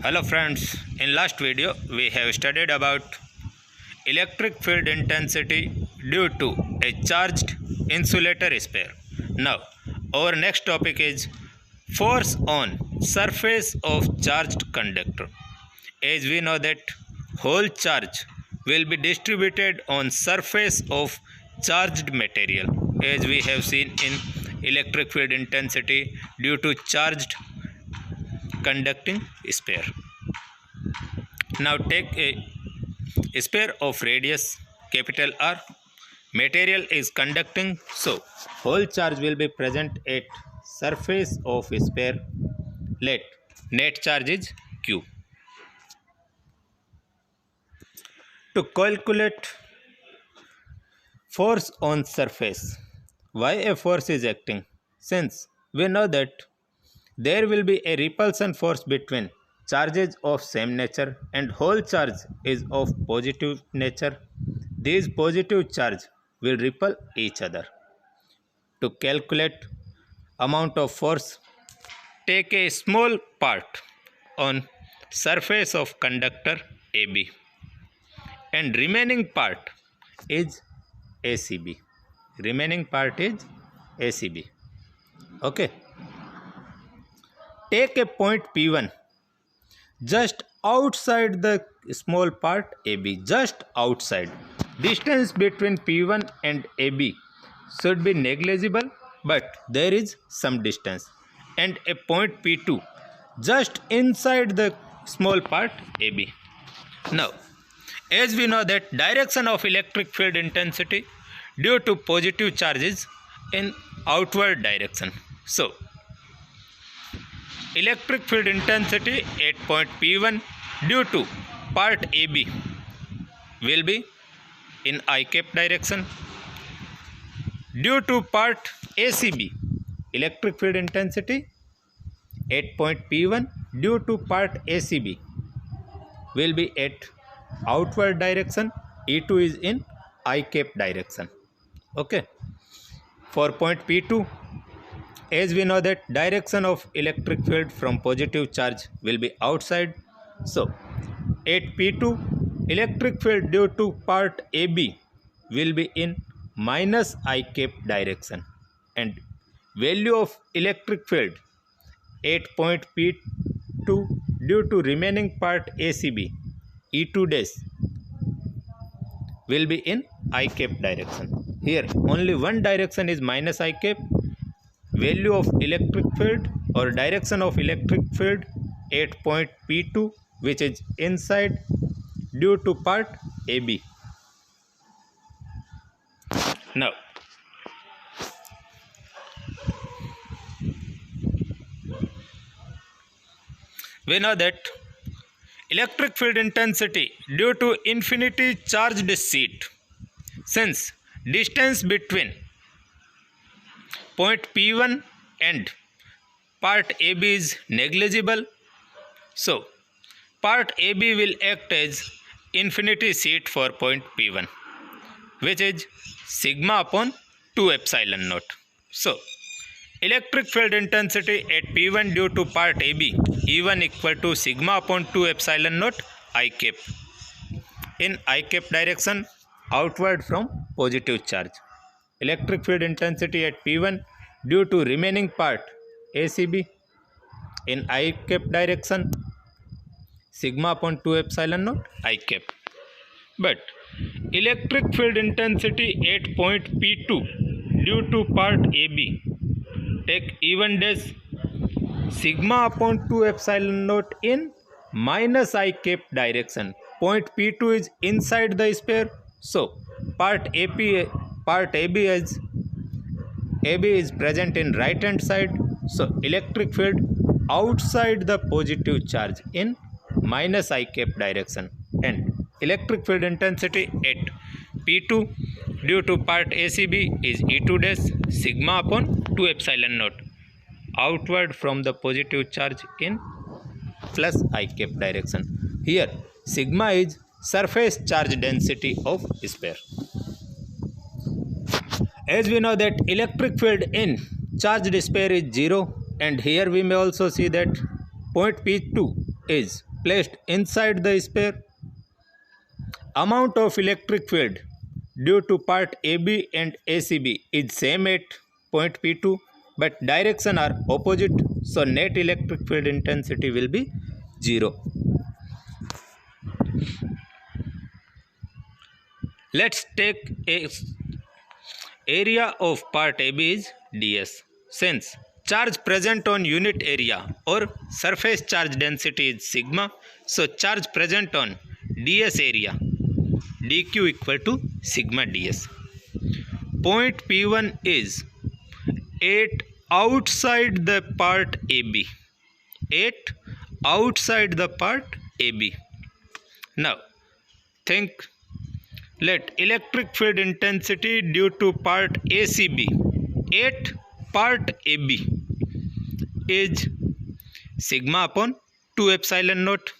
Hello friends, in last video we have studied about electric field intensity due to a charged insulator sphere. Now our next topic is force on surface of charged conductor. As we know that whole charge will be distributed on surface of charged material, as we have seen in electric field intensity due to charged conducting sphere. Now take a sphere of radius capital R. Material is conducting, so whole charge will be present at surface of sphere. Let net charge is Q. To calculate force on surface, why a force is acting? Since we know that there will be a repulsion force between charges of same nature and whole charge is of positive nature. These positive charge will repel each other. To calculate amount of force, take a small part on surface of conductor AB and remaining part is ACB. Remaining part is ACB. Okay. Take a point P1 just outside the small part AB, just outside. Distance between P1 and AB should be negligible, but there is some distance. And a point P2 just inside the small part AB. Now, as we know that direction of electric field intensity due to positive charges in outward direction. So, electric field intensity at point P1 due to part AB will be in I cap direction. Due to part ACB, electric field intensity at point P1 due to part ACB will be at outward direction. E2 is in I cap direction. Okay. For point P2, as we know that direction of electric field from positive charge will be outside. So, at P2, electric field due to part AB will be in minus I cap direction. And value of electric field at point P2 due to remaining part ACB, E2 dash, will be in I cap direction. Here, only one direction is minus I cap. Value of electric field or direction of electric field at point P2, which is inside due to part AB. Now, we know that electric field intensity due to infinity charged sheet, since distance between point P1 and part AB is negligible, so part AB will act as infinity sheet for point P1, which is sigma upon 2 epsilon naught. So, electric field intensity at P1 due to part AB, E1 equal to sigma upon 2 epsilon naught I cap. In I cap direction, outward from positive charge. Electric field intensity at P1 due to remaining part ACB in I cap direction, sigma upon 2 epsilon naught I cap. But electric field intensity at point P2 due to part AB, take E1 dash sigma upon 2 epsilon naught in minus I cap direction. Point P2 is inside the sphere, so part AB is present in right hand side, so electric field outside the positive charge in minus I cap direction, and electric field intensity at P2 due to part ACB is E2 dash sigma upon 2 epsilon naught outward from the positive charge in plus I cap direction. Here sigma is surface charge density of sphere. As we know that electric field in charged sphere is 0, and here we may also see that point P2 is placed inside the sphere. Amount of electric field due to part AB and ACB is same at point P2, but direction are opposite, so net electric field intensity will be 0. Let's take a area of part AB is ds. Since charge present on unit area or surface charge density is sigma, so charge present on ds area dq equal to sigma ds. Point P1 is at outside the part AB. At outside the part AB. Now think, let electric field intensity due to part ACB at part AB is sigma upon 2 epsilon naught.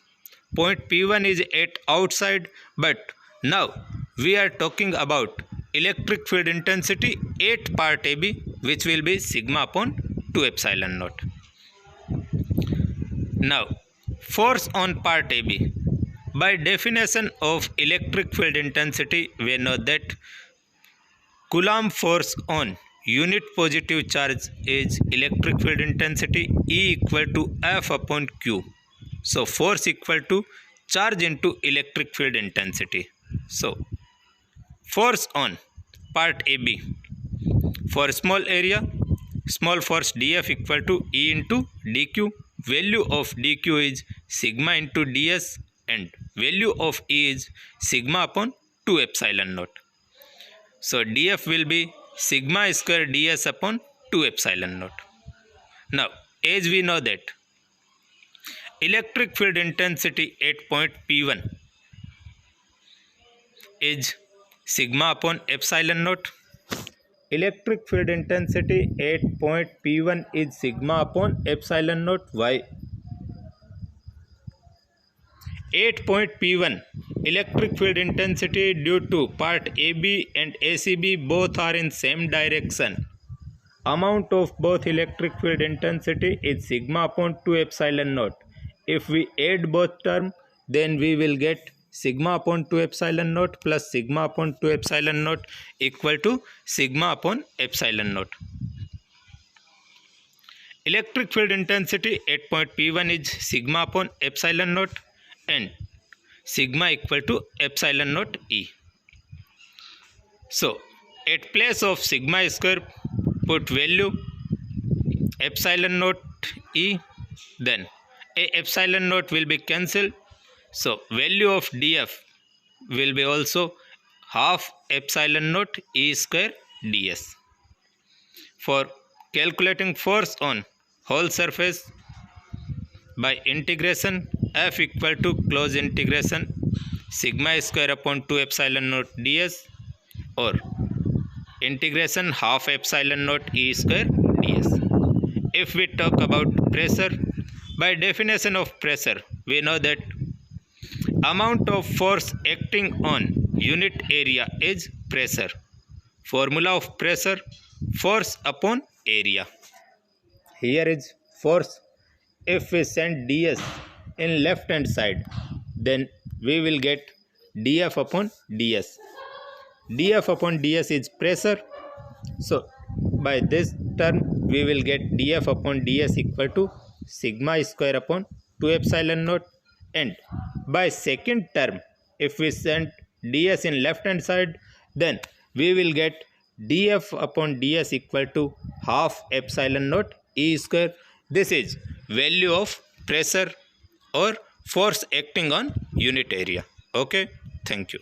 Point P1 is at outside, but now we are talking about electric field intensity at part AB, which will be sigma upon 2 epsilon naught. Now force on part AB. By definition of electric field intensity, we know that Coulomb force on unit positive charge is electric field intensity E equal to F upon Q. So force equal to charge into electric field intensity. So force on part AB for small area, small force dF equal to E into dQ. Value of dQ is sigma into ds and value of E is sigma upon 2 epsilon naught. So dF will be sigma square ds upon 2 epsilon naught. Now as we know that electric field intensity at point P1 is sigma upon epsilon naught. Electric field intensity at point P1 is sigma upon epsilon naught. Why? At point P1, electric field intensity due to part AB and ACB both are in same direction. Amount of both electric field intensity is sigma upon 2 epsilon naught. If we add both terms, then we will get sigma upon 2 epsilon naught plus sigma upon 2 epsilon naught equal to sigma upon epsilon naught. Electric field intensity at point P1 is sigma upon epsilon naught and sigma equal to epsilon naught E. So at place of sigma square put value epsilon naught E, then a epsilon naught will be cancelled. So value of dF will be also half epsilon naught E square ds. For calculating force on whole surface, by integration F equal to close integration sigma square upon 2 epsilon naught ds or integration half epsilon naught E square ds. If we talk about pressure, by definition of pressure, we know that amount of force acting on unit area is pressure. Formula of pressure, force upon area. Here is force. If we send ds in left hand side, then we will get dF upon ds. dF upon ds is pressure. So by this term we will get dF upon ds equal to sigma square upon 2 epsilon naught, and by second term if we send ds in left hand side, then we will get dF upon ds equal to half epsilon naught E square. This is value of pressure or force acting on unit area. Okay, thank you.